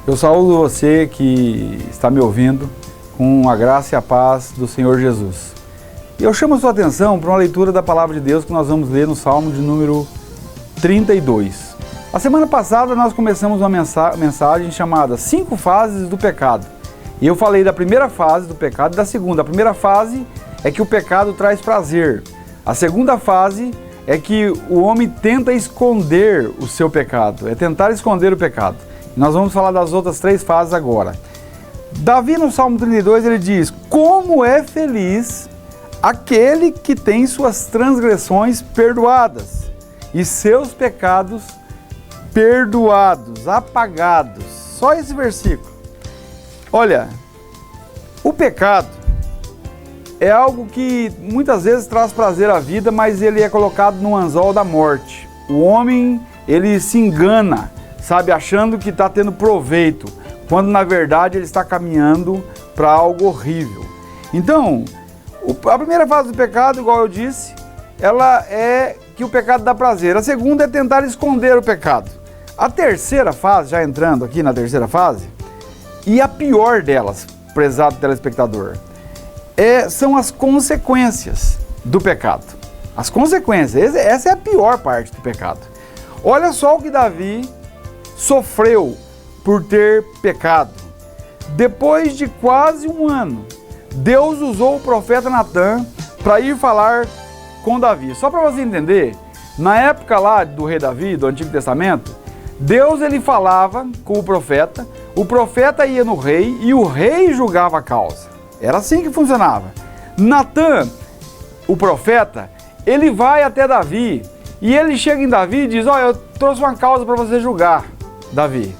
Eu saúdo você que está me ouvindo com a graça e a paz do Senhor Jesus. E eu chamo a sua atenção para uma leitura da Palavra de Deus que nós vamos ler no Salmo de número 32. A semana passada nós começamos uma mensagem chamada 5 fases do pecado. E eu falei da primeira fase do pecado e da segunda. A primeira fase é que o pecado traz prazer. A segunda fase é que o homem tenta esconder o seu pecado, é tentar esconder o pecado. Nós vamos falar das outras 3 fases agora. Davi no Salmo 32 ele diz: como é feliz aquele que tem suas transgressões perdoadas e seus pecados perdoados, apagados. Só esse versículo. Olha, o pecado é algo que muitas vezes traz prazer à vida, mas ele é colocado no anzol da morte. O homem, ele se engana, sabe, achando que está tendo proveito, quando na verdade ele está caminhando para algo horrível. Então, a primeira fase do pecado, igual eu disse, ela é que o pecado dá prazer. A segunda é tentar esconder o pecado. A terceira fase, já entrando aqui na terceira fase, e a pior delas, prezado telespectador, são as consequências do pecado. As consequências, essa é a pior parte do pecado. Olha só o que Davi sofreu por ter pecado. Depois de quase um ano, Deus usou o profeta Natan para ir falar com Davi. Só para você entender, na época lá do rei Davi, do Antigo Testamento, Deus ele falava com o profeta ia no rei e o rei julgava a causa. Era assim que funcionava. Natan, o profeta, ele vai até Davi e ele chega em Davi e diz: olha, eu trouxe uma causa para você julgar, Davi.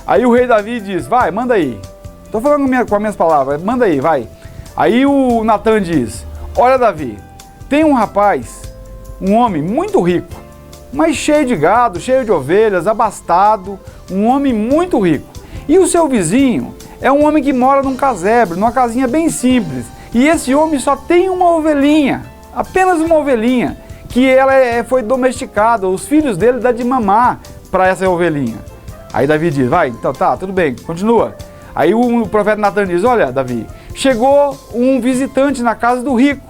Aí o rei Davi diz: vai, manda aí. Estou falando com as minhas palavras, manda aí, vai. Aí o Natan diz: olha, Davi, tem um rapaz, um homem muito rico, mas cheio de gado, cheio de ovelhas, abastado, um homem muito rico. E o seu vizinho é um homem que mora num casebre, numa casinha bem simples. E esse homem só tem uma ovelhinha, apenas uma ovelhinha, que ela foi domesticada, os filhos dele dão de mamar para essa ovelhinha. Aí Davi diz: vai, então tá, tudo bem, continua. Aí o profeta Natan diz: olha, Davi, chegou um visitante na casa do rico.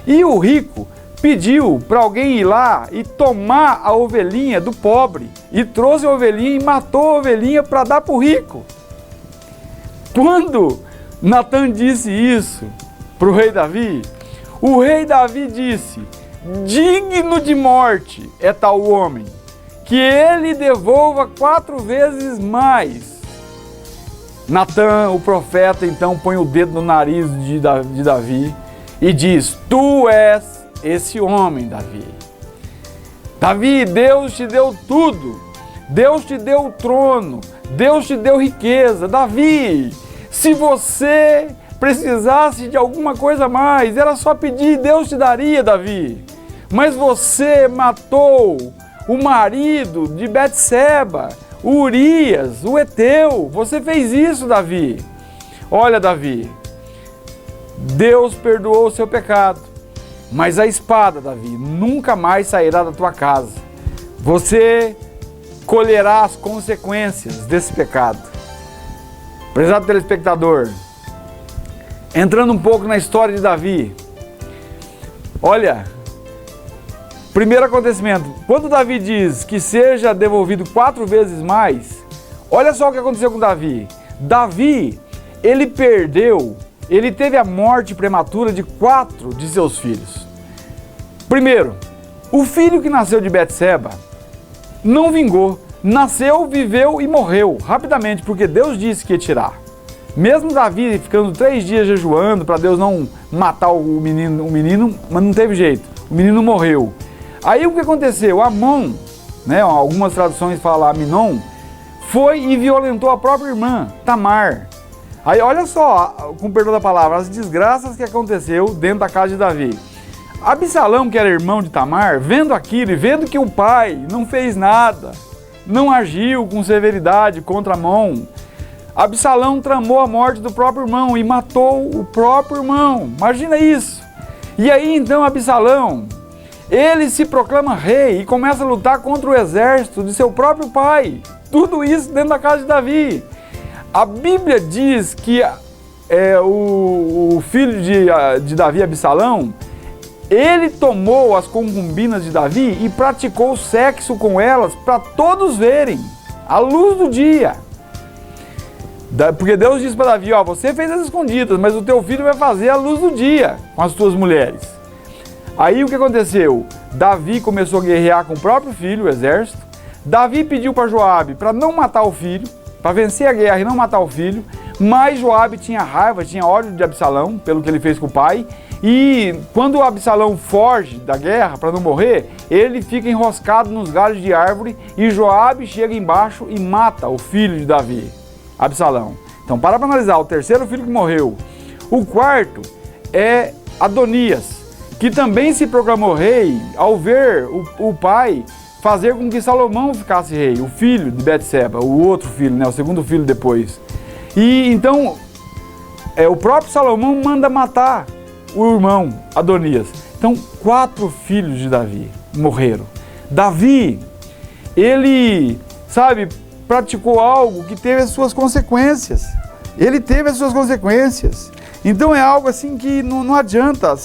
E o rico pediu para alguém ir lá e tomar a ovelhinha do pobre. E trouxe a ovelhinha e matou a ovelhinha para dar para o rico. Quando Natan disse isso para o rei Davi, o rei Davi disse: digno de morte é tal homem, que ele devolva 4 vezes mais. Natan, o profeta, então põe o dedo no nariz de Davi e diz: tu és esse homem, Davi. Davi, Deus te deu tudo. Deus te deu o trono. Deus te deu riqueza. Davi, se você precisasse de alguma coisa a mais, era só pedir e Deus te daria, Davi. Mas você matou o marido de Betseba, o Urias, o Eteu. Você fez isso, Davi. Olha, Davi, Deus perdoou o seu pecado, mas a espada, Davi, nunca mais sairá da tua casa. Você colherá as consequências desse pecado. Prezado telespectador, entrando um pouco na história de Davi, olha, primeiro acontecimento, quando Davi diz que seja devolvido 4 vezes mais, olha só o que aconteceu com Davi. Davi, ele teve a morte prematura de 4 de seus filhos. Primeiro, o filho que nasceu de Betseba não vingou. Nasceu, viveu e morreu rapidamente, porque Deus disse que ia tirar. Mesmo Davi ficando 3 dias jejuando para Deus não matar o menino, mas não teve jeito. O menino morreu. Aí o que aconteceu? Amon, né, algumas traduções falam Aminon, foi e violentou a própria irmã, Tamar. Aí olha só, com perdão da palavra, as desgraças que aconteceu dentro da casa de Davi. Absalão, que era irmão de Tamar, vendo aquilo e vendo que o pai não fez nada, não agiu com severidade contra Amon, Absalão tramou a morte do próprio irmão e matou o próprio irmão. Imagina isso. E aí então Absalão, ele se proclama rei e começa a lutar contra o exército de seu próprio pai. Tudo isso dentro da casa de Davi. A Bíblia diz que o filho de Davi, Absalão, ele tomou as concubinas de Davi e praticou sexo com elas para todos verem, à luz do dia. Porque Deus disse para Davi, ó, você fez as escondidas, mas o teu filho vai fazer à luz do dia com as tuas mulheres. Aí o que aconteceu? Davi começou a guerrear com o próprio filho, o exército. Davi pediu para Joabe para não matar o filho, para vencer a guerra e não matar o filho, mas Joabe tinha raiva, tinha ódio de Absalão, pelo que ele fez com o pai, e quando o Absalão foge da guerra para não morrer, ele fica enroscado nos galhos de árvore e Joabe chega embaixo e mata o filho de Davi, Absalão. Então, para analisar, o terceiro filho que morreu. O quarto é Adonias, que também se proclamou rei ao ver o pai fazer com que Salomão ficasse rei, o filho de Betseba, o outro filho, né, o segundo filho depois. E então, o próprio Salomão manda matar o irmão Adonias. Então, 4 filhos de Davi morreram. Davi, ele, praticou algo que teve as suas consequências. Ele teve as suas consequências. Então é algo assim que não adianta,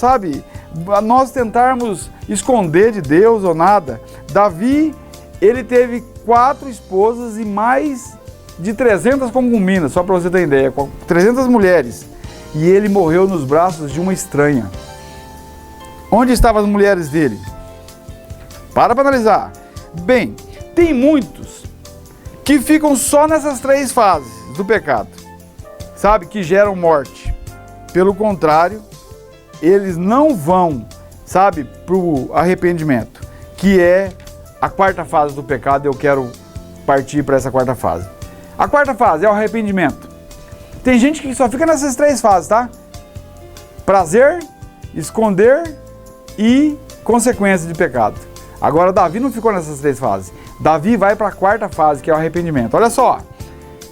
nós tentarmos esconder de Deus ou nada. Davi, ele teve 4 esposas e mais de 300 concubinas, só para você ter ideia, 300 mulheres. E ele morreu nos braços de uma estranha. Onde estavam as mulheres dele? Para analisar. Bem, tem muitos que ficam só nessas 3 fases do pecado, que geram morte. Pelo contrário, eles não vão, para o arrependimento, que é a 4ª fase do pecado. Eu quero partir para essa 4ª fase. A 4ª fase é o arrependimento. Tem gente que só fica nessas 3 fases, Prazer, esconder e consequência de pecado. Agora, Davi não ficou nessas 3 fases. Davi vai para a 4ª fase, que é o arrependimento. Olha só,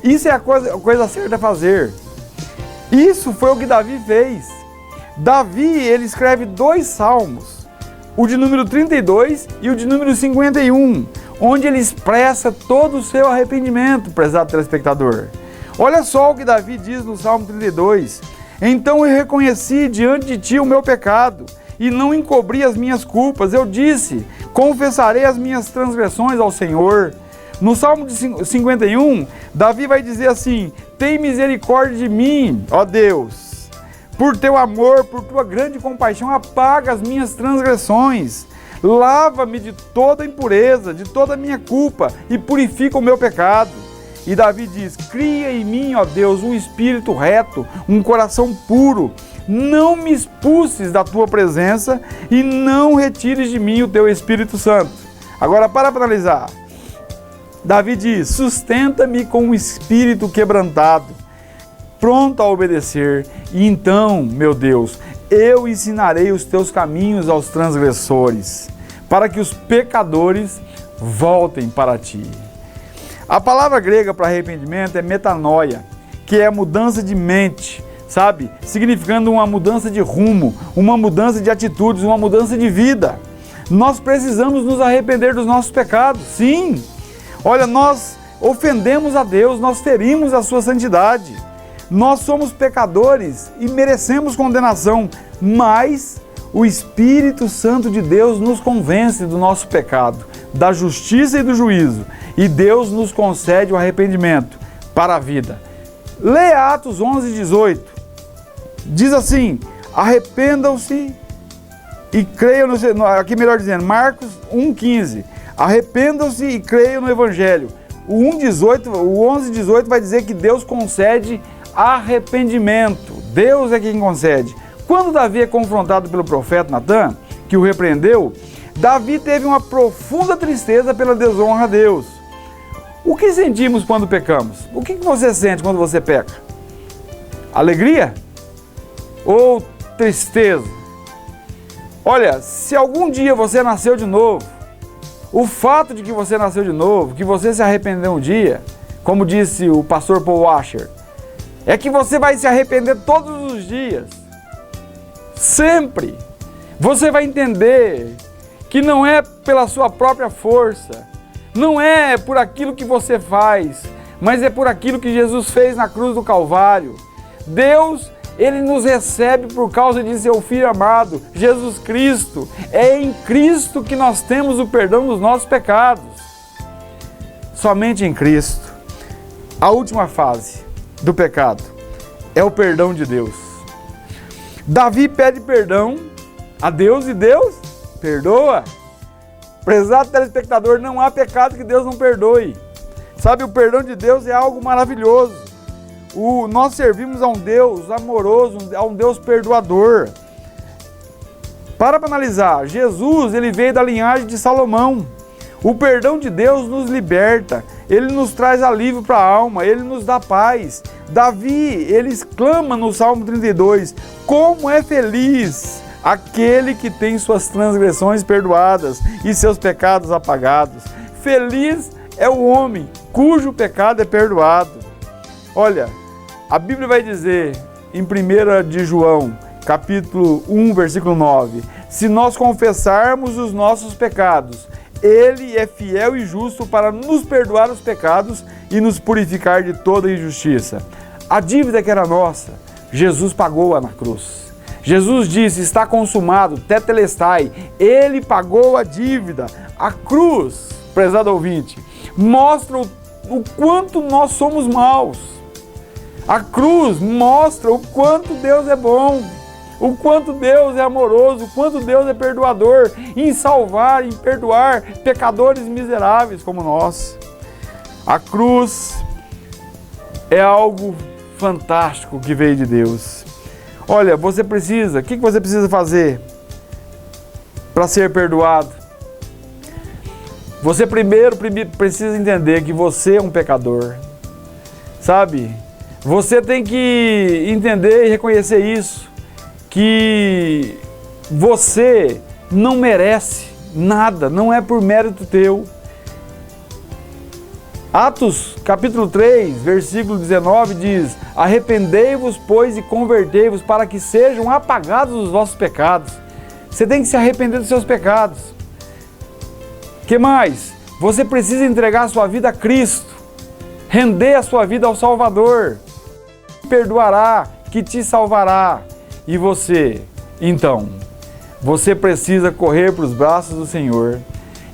isso é a coisa certa a fazer. Isso foi o que Davi fez. Davi, ele escreve 2 salmos, o de número 32 e o de número 51, onde ele expressa todo o seu arrependimento, prezado telespectador. Olha só o que Davi diz no Salmo 32. Então eu reconheci diante de ti o meu pecado e não encobri as minhas culpas. Eu disse, confessarei as minhas transgressões ao Senhor. No Salmo de 51, Davi vai dizer assim, tem misericórdia de mim, ó Deus. Por teu amor, por tua grande compaixão, apaga as minhas transgressões. Lava-me de toda impureza, de toda a minha culpa e purifica o meu pecado. E Davi diz, cria em mim, ó Deus, um espírito reto, um coração puro. Não me expulses da tua presença e não retires de mim o teu Espírito Santo. Agora, para analisar. Davi diz, sustenta-me com um espírito quebrantado, pronto a obedecer. E então, meu Deus, eu ensinarei os teus caminhos aos transgressores, para que os pecadores voltem para ti. A palavra grega para arrependimento é metanoia, que é mudança de mente, significando uma mudança de rumo, uma mudança de atitudes, uma mudança de vida. Nós precisamos nos arrepender dos nossos pecados, sim. Olha, nós ofendemos a Deus, nós ferimos a sua santidade. Nós somos pecadores e merecemos condenação, mas o Espírito Santo de Deus nos convence do nosso pecado, da justiça e do juízo, e Deus nos concede o arrependimento para a vida. Leia Atos 11:18. Diz assim, arrependam-se e creiam no... Aqui melhor dizendo, Marcos 1:15. Arrependam-se e creiam no Evangelho. O 11:18 vai dizer que Deus concede arrependimento. Deus é quem concede. Quando Davi é confrontado pelo profeta Natan, que o repreendeu, Davi teve uma profunda tristeza pela desonra a Deus. O que sentimos quando pecamos? O que você sente quando você peca? Alegria? Ou tristeza? Olha, se algum dia você nasceu de novo, o fato de que você nasceu de novo, que você se arrependeu um dia, como disse o pastor Paul Washer, é que você vai se arrepender todos os dias. Sempre. Você vai entender que não é pela sua própria força, não é por aquilo que você faz, mas é por aquilo que Jesus fez na cruz do Calvário. Deus, Ele nos recebe por causa de seu Filho amado, Jesus Cristo. É em Cristo que nós temos o perdão dos nossos pecados. Somente em Cristo. A última fase do pecado é o perdão de Deus. Davi pede perdão a Deus e Deus perdoa. Prezado telespectador, não há pecado que Deus não perdoe. Sabe, o perdão de Deus é algo maravilhoso. Nós servimos a um Deus amoroso, a um Deus perdoador. Para analisar, Jesus, ele veio da linhagem de Salomão. O perdão de Deus nos liberta, ele nos traz alívio para a alma, ele nos dá paz. Davi, ele exclama no Salmo 32, como é feliz aquele que tem suas transgressões perdoadas e seus pecados apagados. Feliz é o homem cujo pecado é perdoado. Olha, a Bíblia vai dizer em 1 de João, capítulo 1, versículo 9, se nós confessarmos os nossos pecados, Ele é fiel e justo para nos perdoar os pecados e nos purificar de toda injustiça. A dívida que era nossa, Jesus pagou-a na cruz. Jesus disse, está consumado, tetelestai. Ele pagou a dívida. A cruz, prezado ouvinte, mostra o quanto nós somos maus. A cruz mostra o quanto Deus é bom, o quanto Deus é amoroso, o quanto Deus é perdoador em salvar, em perdoar pecadores miseráveis como nós. A cruz é algo fantástico que veio de Deus. Olha, você precisa, o que você precisa fazer para ser perdoado? Você primeiro precisa entender que você é um pecador, sabe? Você tem que entender e reconhecer isso, que você não merece nada, não é por mérito teu. Atos capítulo 3, versículo 19 diz, arrependei-vos, pois, e convertei-vos para que sejam apagados os vossos pecados. Você tem que se arrepender dos seus pecados. Que mais? Você precisa entregar a sua vida a Cristo, render a sua vida ao Salvador, perdoará, que te salvará. E você, então, você precisa correr para os braços do Senhor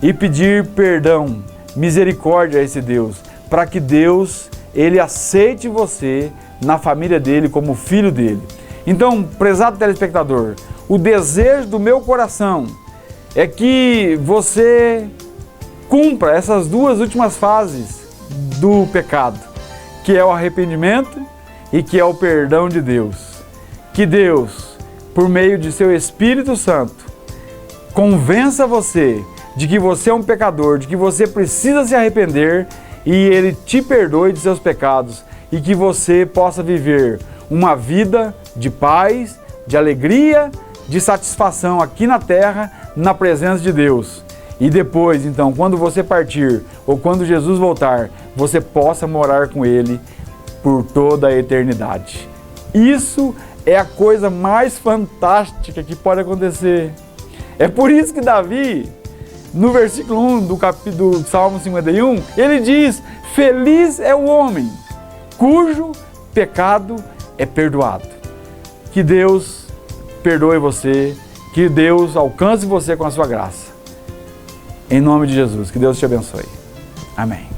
e pedir perdão, misericórdia a esse Deus, para que Deus, Ele aceite você na família dEle como filho dEle. Então, prezado telespectador, o desejo do meu coração é que você cumpra essas duas últimas fases do pecado, que é o arrependimento e que é o perdão de Deus. Que Deus, por meio de seu Espírito Santo, convença você de que você é um pecador, de que você precisa se arrepender e Ele te perdoe de seus pecados e que você possa viver uma vida de paz, de alegria, de satisfação aqui na terra, na presença de Deus. E depois, então, quando você partir ou quando Jesus voltar, você possa morar com Ele por toda a eternidade. Isso é a coisa mais fantástica que pode acontecer. É por isso que Davi, no versículo 1 do Salmo 51, ele diz, feliz é o homem cujo pecado é perdoado. Que Deus perdoe você, que Deus alcance você com a sua graça. Em nome de Jesus, que Deus te abençoe. Amém.